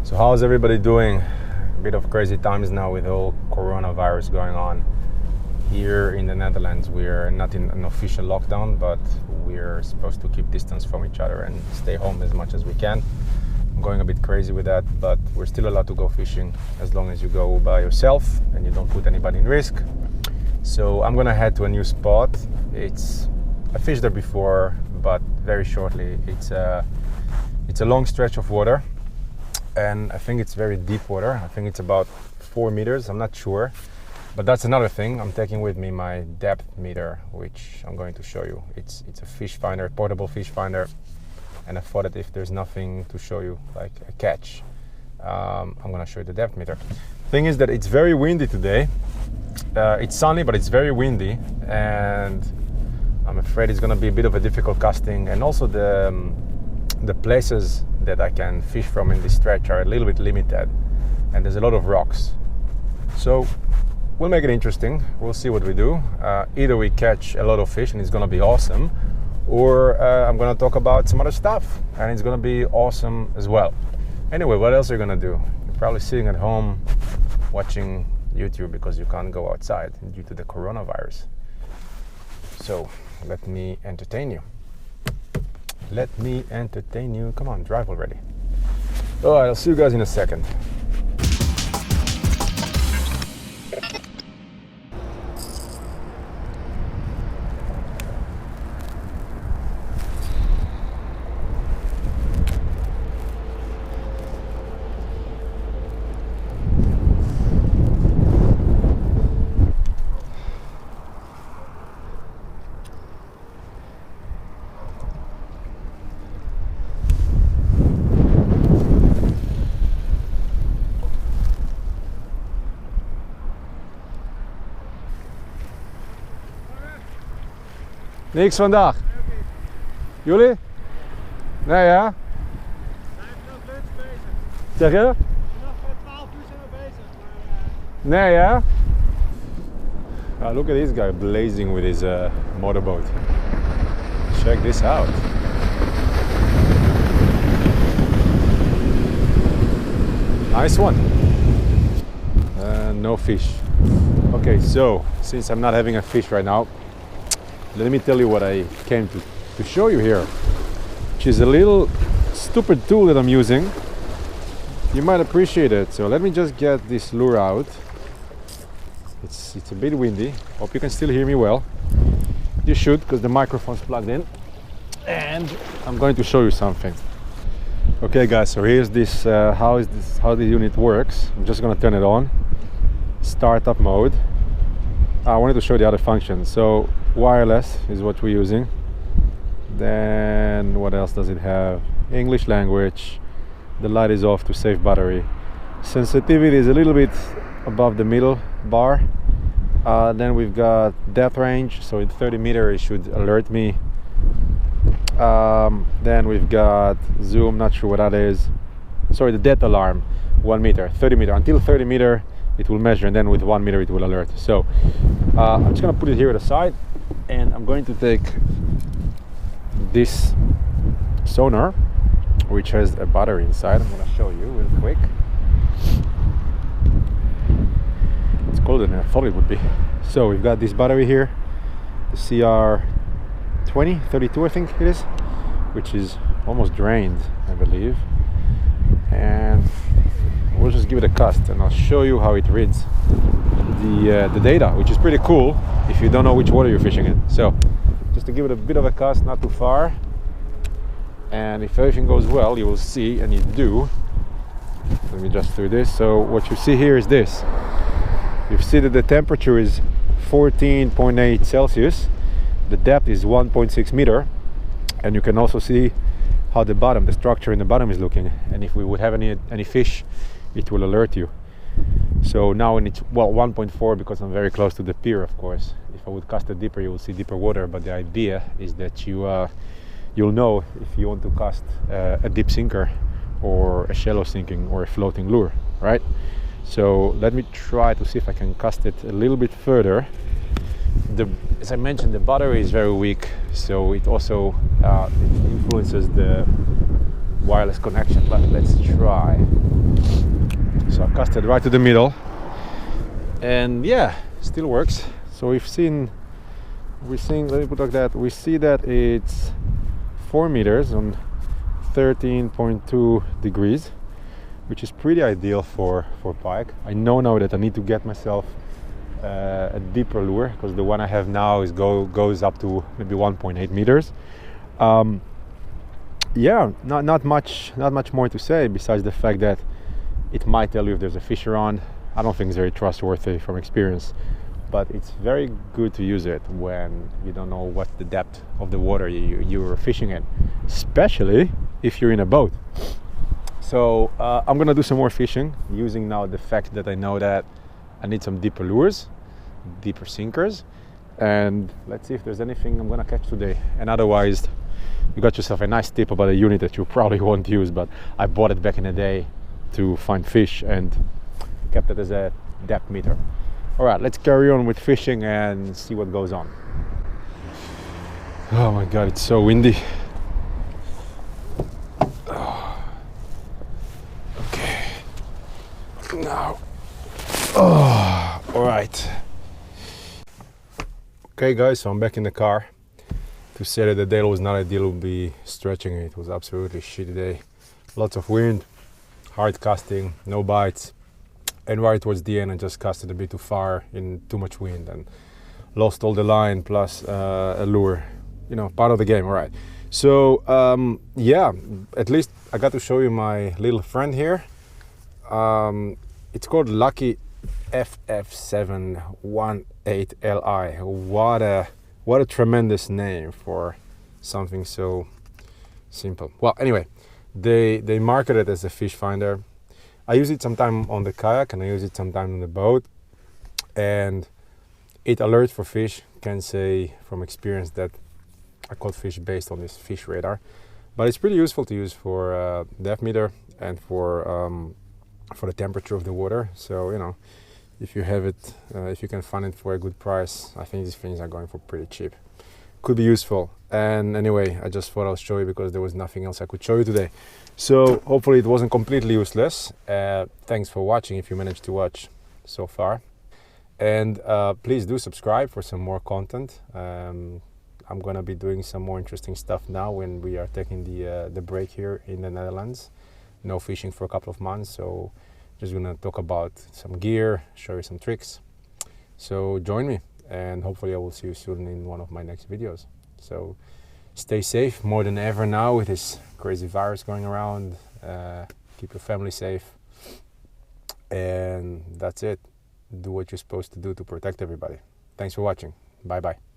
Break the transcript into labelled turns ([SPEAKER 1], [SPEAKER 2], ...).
[SPEAKER 1] So how's everybody doing? A bit of crazy times now with all coronavirus going on. Here in the Netherlands, we're not in an official lockdown, but we're supposed to keep distance from each other and stay home as much as we can. I'm going a bit crazy with that, but we're still allowed to go fishing as long as you go by yourself and you don't put anybody in risk. So I'm gonna head to a new spot. I fished there before, but very shortly. It's a long stretch of water, and I think it's very deep water. I think it's about 4 meters, I'm not sure. But that's another thing. I'm taking with me my Depthmeter, which I'm going to show you. It's a Fishfinder, portable Fishfinder, and I thought that if there's nothing to show you, like a catch, I'm gonna show you the Depthmeter. Thing is that it's very windy today. It's sunny, but it's very windy, and I'm afraid it's gonna be a bit of a difficult casting, and also the places that I can fish from in this stretch are a little bit limited, and there's a lot of rocks. So we'll make it interesting. We'll see what we do. Either we catch a lot of fish and it's gonna be awesome, or I'm gonna talk about some other stuff and it's gonna be awesome as well. Anyway, what else are you gonna do? You're probably sitting at home watching YouTube because you can't go outside due to the coronavirus. So let me entertain you. Let me entertain you. Come on, drive already. All right, I'll see you guys in a second. Niks vandaag. Jullie? Nee, ja?
[SPEAKER 2] Wij zijn nog lunch bezig.
[SPEAKER 1] Zeg je?
[SPEAKER 2] Nog 12 uur zijn we bezig. Maar,
[SPEAKER 1] Nee, ja? Oh, look at this guy blazing with his motorboat. Check this out. Nice one. No fish. Okay, so since I'm not having a fish right now, let me tell you what I came to show you here, which is a little stupid tool that I'm using. You might appreciate it. So let me just get this lure out. It's a bit windy. Hope you can still hear me well. You should, because the microphone's plugged in. And I'm going to show you something. Okay guys, so here's this how the unit works. I'm just gonna turn it on. Startup mode. I wanted to show the other functions. So wireless is what we're using. Then what else does it have? English language. The light is off to save battery. Sensitivity is a little bit above the middle bar. Then we've got depth range, so in 30 meters it should alert me. Then we've got zoom, not sure what that is. Sorry, the death alarm, 1 meter, 30 meter. Until 30 meter it will measure, and then with 1 meter it will alert. So I'm just gonna put it here at the side, and I'm going to take this sonar, which has a battery inside. I'm gonna show you real quick. It's colder than I thought it would be. So we've got this battery here, the CR20, 32 I think it is, which is almost drained, I believe. And we'll just give it a cast and I'll show you how it reads the data, which is pretty cool if you don't know which water you're fishing in. So just to give it a bit of a cast, not too far, and if everything goes well you will see, and you do. Let me just do this. So what you see here is this. You see that the temperature is 14.8 Celsius, the depth is 1.6 meter, and you can also see how the bottom, the structure in the bottom is looking, and if we would have any fish it will alert you. So now it's 1.4 because I'm very close to the pier, of course. If I would cast it deeper you will see deeper water, but the idea is that you'll know if you want to cast a deep sinker or a shallow sinking or a floating lure, right? So let me try to see if I can cast it a little bit further. As I mentioned, the battery is very weak, so it also it influences the wireless connection, but let's try. So I casted right to the middle, and yeah, still works. So we're seeing, let me put it like that, we see that it's 4 meters on 13.2 degrees, which is pretty ideal for pike. I know now that I need to get myself a deeper lure, because the one I have now goes up to maybe 1.8 meters. Yeah, not much more to say besides the fact that it might tell you if there's a fish around. I don't think it's very trustworthy from experience, but it's very good to use it when you don't know what the depth of the water you're fishing in, especially if you're in a boat. So I'm gonna do some more fishing using now the fact that I know that I need some deeper lures, deeper sinkers, and let's see if there's anything I'm gonna catch today. And otherwise, you got yourself a nice tip about a unit that you probably won't use, but I bought it back in the day to find fish and kept it as a Depthmeter. All right, let's carry on with fishing and see what goes on. Oh my God, it's so windy. Oh. Okay, now, all right. Okay guys, so I'm back in the car. To say that the day was not ideal would be stretching it. It was absolutely shitty day. Lots of wind, hard casting, no bites, and right towards the end I just casted a bit too far in too much wind and lost all the line plus a lure. You know, part of the game. All right. So yeah, at least I got to show you my little friend here. It's called Lucky FF718LI. What a tremendous name for something so simple. Well, anyway, they market it as a Fishfinder. I use it sometime on the kayak and I use it sometime on the boat, and it alerts for fish. Can say from experience that I caught fish based on this fish radar, but it's pretty useful to use for Depthmeter and for the temperature of the water. So you know, if you have it, if you can find it for a good price, I think these things are going for pretty cheap. Could be useful. And anyway, I just thought I'll show you because there was nothing else I could show you today. So hopefully it wasn't completely useless. Thanks for watching if you managed to watch so far. And please do subscribe for some more content. I'm gonna be doing some more interesting stuff now when we are taking the break here in the Netherlands. No fishing for a couple of months, so just gonna talk about some gear, show you some tricks. So join me, and hopefully I will see you soon in one of my next videos. So stay safe more than ever now with this crazy virus going around. Keep your family safe, and that's it. Do what you're supposed to do to protect everybody. Thanks for watching. Bye bye.